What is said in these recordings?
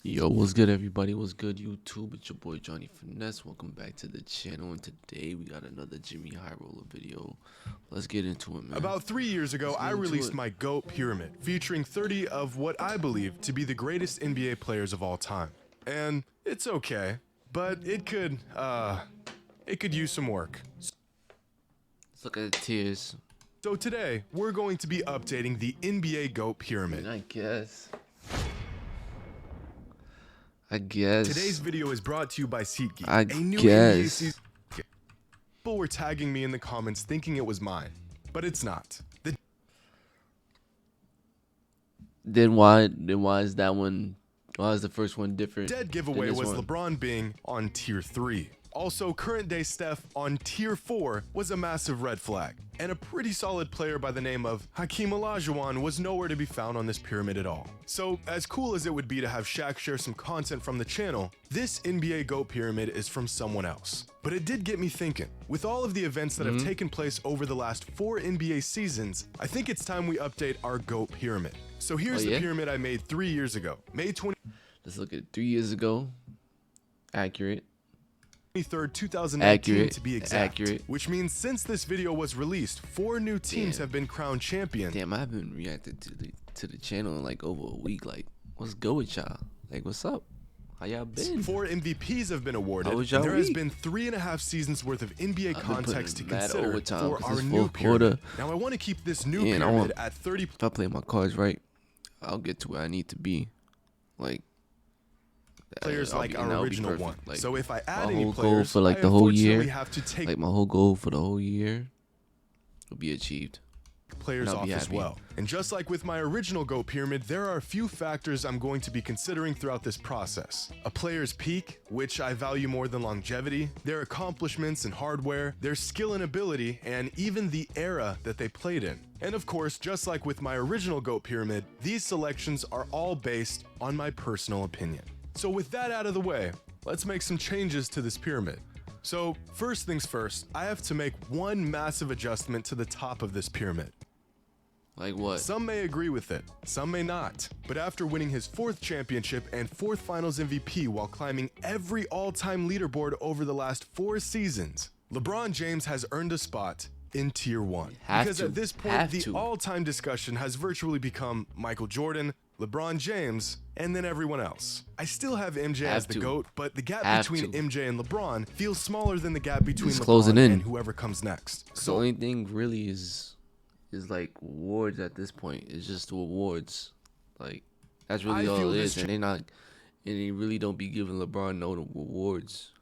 Yo, what's good, everybody? What's good, YouTube? It's your boy Johnny Finesse. Welcome back to the channel, and today we got another Jimmy Highroller video. Let's get into it, man. About 3 years ago, I released my GOAT pyramid, featuring 30 of what I believe to be the greatest NBA players of all time. And it's okay, but it could use some work. Let's look at the tiers. So today, we're going to be updating the NBA GOAT pyramid. I guess. Today's video is brought to you by SeatGeek. I a new guess. NBA season. People were tagging me in the comments thinking it was mine, but it's not. Then why is that one? Why is the first one different? Dead giveaway was LeBron being on tier 3. Also, current day Steph on tier 4 was a massive red flag. And a pretty solid player by the name of Hakeem Olajuwon was nowhere to be found on this pyramid at all. So, as cool as it would be to have Shaq share some content from the channel, this NBA GOAT pyramid is from someone else. But it did get me thinking. With all of the events that have taken place over the last 4 NBA seasons, I think it's time we update our GOAT pyramid. So here's the pyramid I made 3 years ago. May 20. Let's look at it. 3 years ago. Accurate. 23rd, 2019 Accurate. to be exact. Accurate. Which means since this video was released, 4 new teams have been crowned champion. Damn, I haven't reacted to the channel in like over a week. Like, what's good with y'all? Like, what's up? How y'all been? 4 MVPs have been awarded. How was y'all There has week? been 3.5 seasons worth of NBA context to consider overtime for our this new fourth pyramid. quarter. Now I want to keep this new Yeah, pyramid at 30. If I play my cards right, I'll get to where I need to be. Like, Players like our original one. Like, so if I add my any whole players, goal for like I the whole year, unfortunately have to take like my whole goal for the whole year will be achieved. players off as well. And just like with my original GOAT pyramid, there are a few factors I'm going to be considering throughout this process. A player's peak, which I value more than longevity, their accomplishments and hardware, their skill and ability, and even the era that they played in. And of course, just like with my original GOAT pyramid, these selections are all based on my personal opinion. So with that out of the way, let's make some changes to this pyramid. So first things first, I have to make one massive adjustment to the top of this pyramid. Like what? Some may agree with it, some may not. But after winning his 4th championship and 4th Finals MVP while climbing every all-time leaderboard over the last 4 seasons, LeBron James has earned a spot in Tier 1. Because at this point, the all-time discussion has virtually become Michael Jordan, LeBron James, and then everyone else. I still have MJ as the GOAT, but the gap between MJ and LeBron feels smaller than the gap between LeBron and whoever comes next. So the only thing really is like awards at this point. It's just awards. Like, that's really all it is. And they really don't be giving LeBron no awards.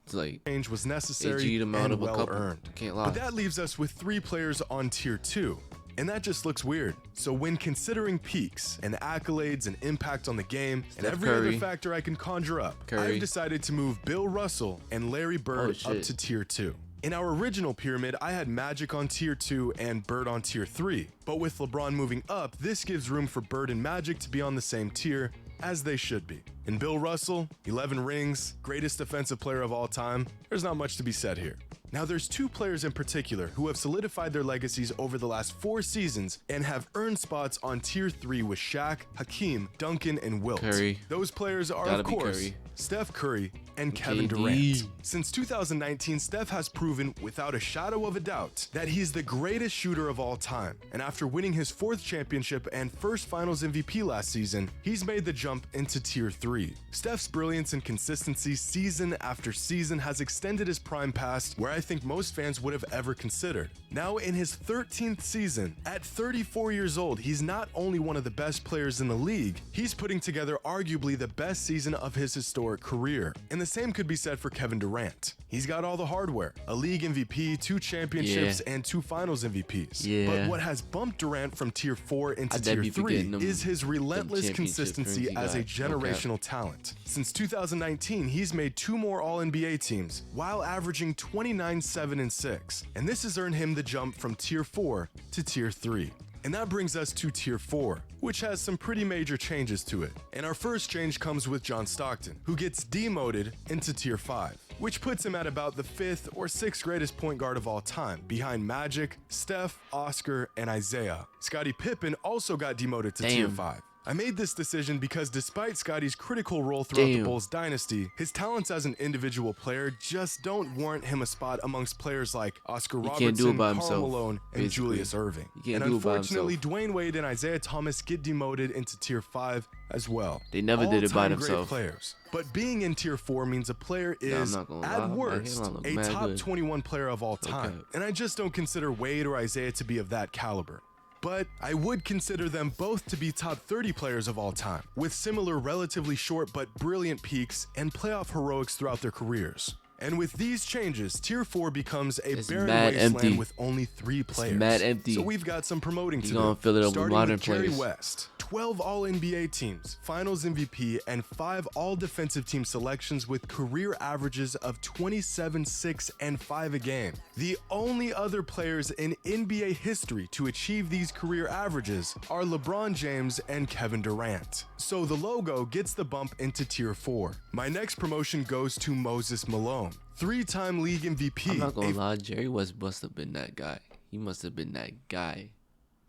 It's like change was necessary and well earned. Can't lie. But that leaves us with 3 players on tier 2. And that just looks weird. So when considering peaks and accolades and impact on the game and every other factor I can conjure up, I've decided to move Bill Russell and Larry Bird up to tier 2. In our original pyramid, I had Magic on tier 2 and Bird on tier 3. But with LeBron moving up, this gives room for Bird and Magic to be on the same tier, as they should be. And Bill Russell, 11 rings, greatest defensive player of all time, there's not much to be said here. Now there's 2 players in particular who have solidified their legacies over the last 4 seasons and have earned spots on tier 3 with Shaq, Hakeem, Duncan, and Wilt. Those players are, of course, Steph Curry and Kevin Durant. Since 2019, Steph has proven without a shadow of a doubt that he's the greatest shooter of all time. And after winning his 4th championship and 1st Finals MVP last season, he's made the jump into tier 3. Steph's brilliance and consistency season after season has extended his prime past where I think most fans would have ever considered. Now in his 13th season, at 34 years old, he's not only one of the best players in the league, he's putting together arguably the best season of his historic career. And the same could be said for Kevin Durant. He's got all the hardware, a league MVP, 2 championships, and 2 finals MVPs. But what has bumped Durant from tier 4 into tier 3 is his relentless consistency as a generational talent. Since 2019, he's made 2 more All-NBA teams, while averaging 29, 7, and 6. And this has earned him the jump from tier 4 to tier 3. And that brings us to tier 4, which has some pretty major changes to it. And our first change comes with John Stockton, who gets demoted into tier 5, which puts him at about the 5th or 6th greatest point guard of all time, behind Magic, Steph, Oscar, and Isaiah. Scottie Pippen also got demoted to tier 5. I made this decision because despite Scotty's critical role throughout the Bulls dynasty, his talents as an individual player just don't warrant him a spot amongst players like Oscar Robertson, Karl Malone, and Julius Irving. And unfortunately, Dwayne Wade and Isaiah Thomas get demoted into Tier 5 as well. They never did it by themselves. Players. But being in Tier 4 means a player is, at worst, a top 21 player of all time. And I just don't consider Wade or Isaiah to be of that caliber. But I would consider them both to be top 30 players of all time, with similar relatively short but brilliant peaks and playoff heroics throughout their careers. And with these changes, Tier 4 becomes a barren wasteland with only 3 players. It's mad empty. So we've got some promoting to do. Gonna fill it up with modern Jerry players. West, 12 All-NBA teams, Finals MVP, and 5 All-Defensive Team selections with career averages of 27, 6, and 5 a game. The only other players in NBA history to achieve these career averages are LeBron James and Kevin Durant. So the logo gets the bump into Tier 4. My next promotion goes to Moses Malone, 3-time league MVP. I'm not gonna lie, Jerry West must have been that guy. He must have been that guy.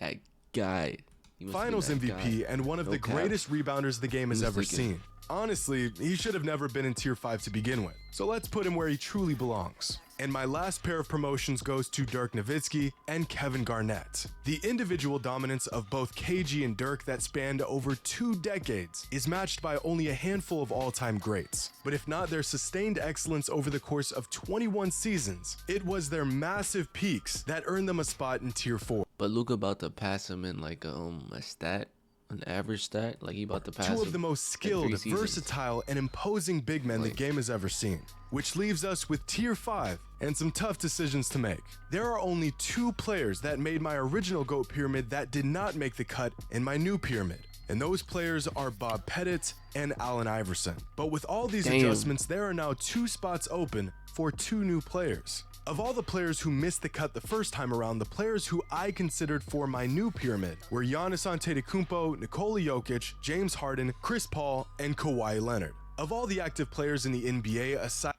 That guy. Finals MVP and one of the greatest rebounders the game has ever seen. Honestly, he should have never been in Tier 5 to begin with, so let's put him where he truly belongs. And my last pair of promotions goes to Dirk Nowitzki and Kevin Garnett. The individual dominance of both KG and Dirk that spanned over 2 decades is matched by only a handful of all-time greats. But if not their sustained excellence over the course of 21 seasons, it was their massive peaks that earned them a spot in Tier 4. But Luka about to pass him in like a stat. An average stat, like he about to pass 2 of the most skilled, versatile, and imposing big men the game has ever seen. Which leaves us with Tier 5 and some tough decisions to make. There are only 2 players that made my original GOAT pyramid that did not make the cut in my new pyramid. And those players are Bob Pettit and Allen Iverson. But with all these adjustments, there are now 2 spots open for 2 new players. Of all the players who missed the cut the first time around, the players who I considered for my new pyramid were Giannis Antetokounmpo, Nikola Jokic, James Harden, Chris Paul, and Kawhi Leonard. Of all the active players in the NBA, aside...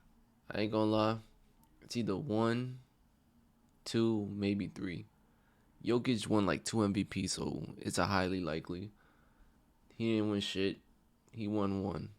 I ain't gonna lie. It's either 1, 2, maybe 3. Jokic won like 2 MVPs, so it's a highly likely. He didn't win shit. He won 1.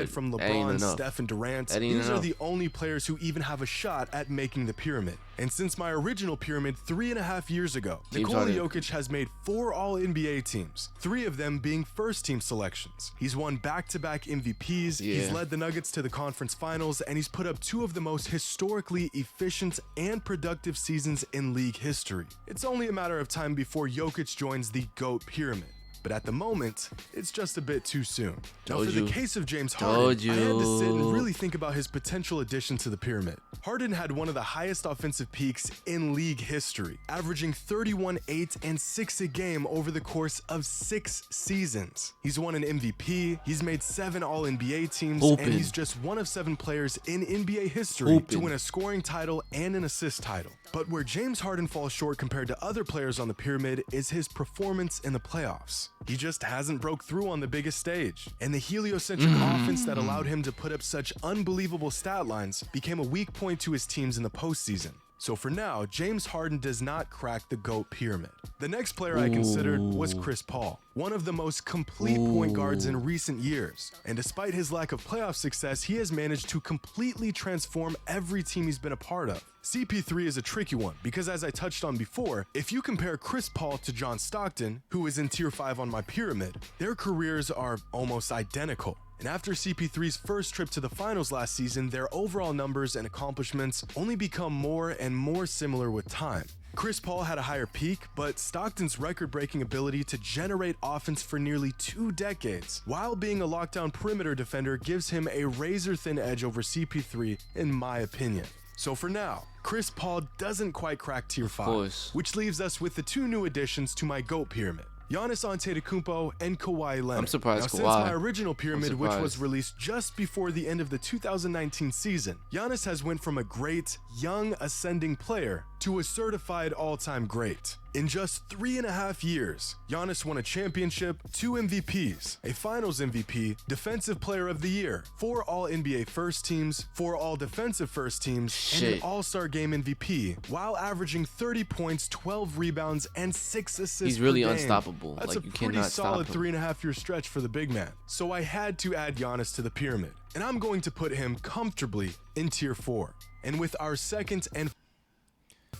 From LeBron, Steph, and Durant, these are the only players who even have a shot at making the pyramid. And since my original pyramid 3.5 years ago, Nikola Jokic has made 4 All-NBA teams, 3 of them being first-team selections. He's won back-to-back MVPs, he's led the Nuggets to the conference finals, and he's put up 2 of the most historically efficient and productive seasons in league history. It's only a matter of time before Jokic joins the GOAT pyramid. But at the moment, it's just a bit too soon. Now, for the case of James Harden, I had to sit and really think about his potential addition to the pyramid. Harden had one of the highest offensive peaks in league history, averaging 31, 8, and 6 a game over the course of 6 seasons. He's won an MVP, he's made 7 All-NBA teams, and he's just one of 7 players in NBA history to win a scoring title and an assist title. But where James Harden falls short compared to other players on the pyramid is his performance in the playoffs. He just hasn't broke through on the biggest stage, and the heliocentric offense that allowed him to put up such unbelievable stat lines became a weak point to his teams in the postseason. So for now, James Harden does not crack the GOAT pyramid. The next player I considered was Chris Paul, one of the most complete point guards in recent years. And despite his lack of playoff success, he has managed to completely transform every team he's been a part of. CP3 is a tricky one because, as I touched on before, if you compare Chris Paul to John Stockton, who is in Tier 5 on my pyramid, their careers are almost identical. And after CP3's first trip to the finals last season, their overall numbers and accomplishments only become more and more similar with time. Chris Paul had a higher peak, but Stockton's record-breaking ability to generate offense for nearly 2 decades, while being a lockdown perimeter defender, gives him a razor-thin edge over CP3, in my opinion. So for now, Chris Paul doesn't quite crack Tier 5, which leaves us with the 2 new additions to my GOAT pyramid. Giannis Antetokounmpo and Kawhi Leonard. I'm surprised Since my original pyramid, which was released just before the end of the 2019 season, Giannis has went from a great, young, ascending player to a certified all-time great. In just 3.5 years, Giannis won a championship, 2 MVPs, a Finals MVP, Defensive Player of the Year, 4 All-NBA First Teams, 4 All-Defensive First Teams, and an All-Star Game MVP, while averaging 30 points, 12 rebounds, and 6 assists. He's really per game. unstoppable. That's like, a you pretty cannot solid stop him. 3.5-year stretch for the big man. So I had to add Giannis to the pyramid, and I'm going to put him comfortably in tier 4. And with our second and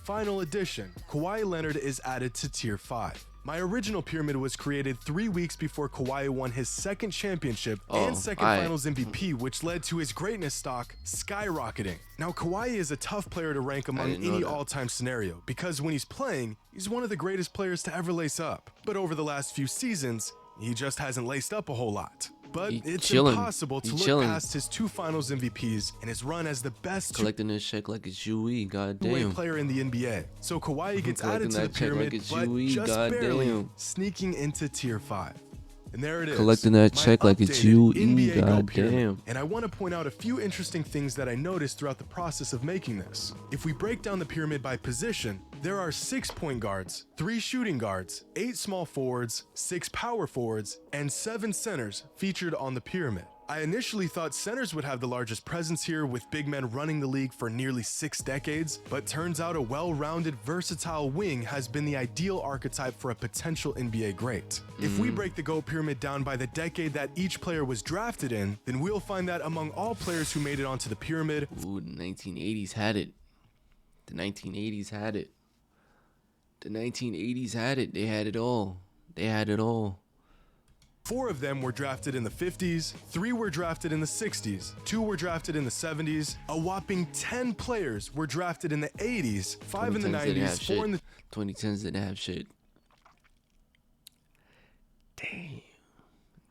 final addition, Kawhi Leonard is added to tier 5. My original pyramid was created 3 weeks before Kawhi won his second championship and second Finals MVP, which led to his greatness stock skyrocketing. Now, Kawhi is a tough player to rank among any all-time scenario because when he's playing, he's one of the greatest players to ever lace up. But over the last few seasons, he just hasn't laced up a whole lot. But it's impossible to look past his 2 Finals MVPs and his run as the best collecting this check like it's G.O.A.T. Goddamn player in the NBA. So Kawhi gets added to the pyramid, but just barely sneaking into tier 5. And there it is. Collecting that check like it's G.O.A.T. Goddamn. And I want to point out a few interesting things that I noticed throughout the process of making this. If we break down the pyramid by position, there are 6 point guards, 3 shooting guards, 8 small forwards, 6 power forwards, and 7 centers featured on the pyramid. I initially thought centers would have the largest presence here, with big men running the league for nearly 6 decades, but turns out a well-rounded, versatile wing has been the ideal archetype for a potential NBA great. If we break the GOAT pyramid down by the decade that each player was drafted in, then we'll find that among all players who made it onto the pyramid, ooh, the 1980s had it. The 1980s had it. The 1980s had it. They had it all. They had it all. 4 of them were drafted in the 50s, 3 were drafted in the 60s, 2 were drafted in the 70s, a whopping 10 players were drafted in the 80s, 5 in the 90s, 4 in the 2010s didn't have shit. Damn.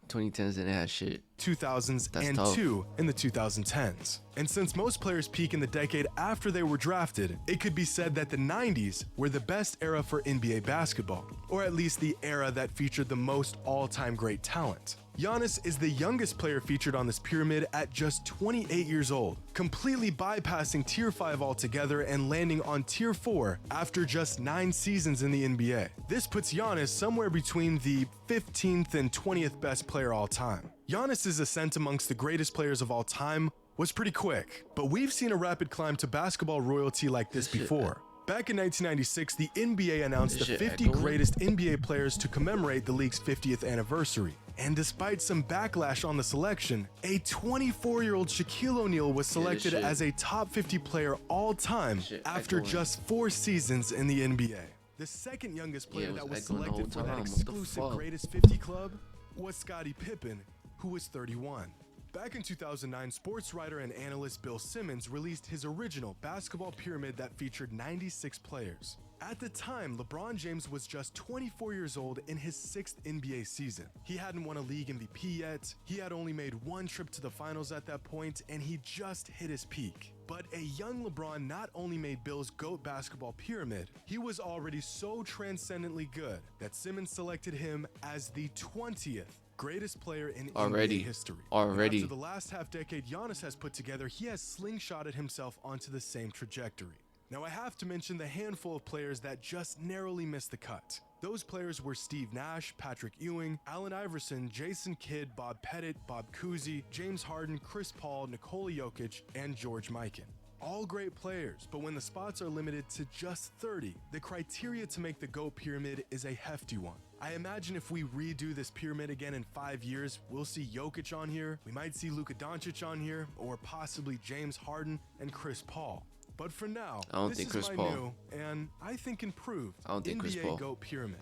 2010s didn't have shit. 2000s and tough. 2 in the 2010s. And since most players peak in the decade after they were drafted, it could be said that the 90s were the best era for NBA basketball, or at least the era that featured the most all-time great talent. Giannis is the youngest player featured on this pyramid at just 28 years old, completely bypassing tier 5 altogether and landing on tier 4 after just 9 seasons in the NBA. This puts Giannis somewhere between the 15th and 20th best player all time. Giannis's ascent amongst the greatest players of all time was pretty quick, but we've seen a rapid climb to basketball royalty like this before. Back in 1996, the NBA announced the 50 greatest NBA players to commemorate the league's 50th anniversary. And despite some backlash on the selection, a 24-year-old Shaquille O'Neal was selected as a top 50 player all time after just 4 seasons in the NBA. The second youngest player that was selected for that exclusive Greatest 50 club was Scottie Pippen, who was 31. Back in 2009, sports writer and analyst Bill Simmons released his original basketball pyramid that featured 96 players. At the time, LeBron James was just 24 years old in his 6th NBA season. He hadn't won a league MVP yet, he had only made 1 trip to the finals at that point, and he just hit his peak. But a young LeBron not only made Bill's GOAT basketball pyramid, he was already so transcendently good that Simmons selected him as the 20th greatest player in NBA history. After the last half-decade Giannis has put together, he has slingshotted himself onto the same trajectory. Now I have to mention the handful of players that just narrowly missed the cut. Those players were Steve Nash, Patrick Ewing, Allen Iverson, Jason Kidd, Bob Pettit, Bob Cousy, James Harden, Chris Paul, Nikola Jokic, and George Mikan. All great players, but when the spots are limited to just 30, the criteria to make the GOAT pyramid is a hefty one. I imagine if we redo this pyramid again in 5 years, we'll see Jokic on here, we might see Luka Doncic on here, or possibly James Harden and Chris Paul. But for now, this is my new and I think improved NBA GOAT pyramid.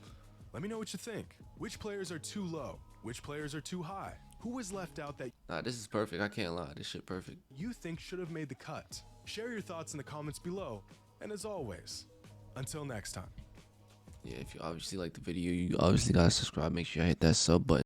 Let me know what you think. Which players are too low? Which players are too high? Who was left out that Nah, this is perfect. I can't lie. This shit perfect. you think should have made the cut? Share your thoughts in the comments below. And as always, until next time. Yeah, if you obviously like the video, you obviously gotta subscribe. Make sure you hit that sub button.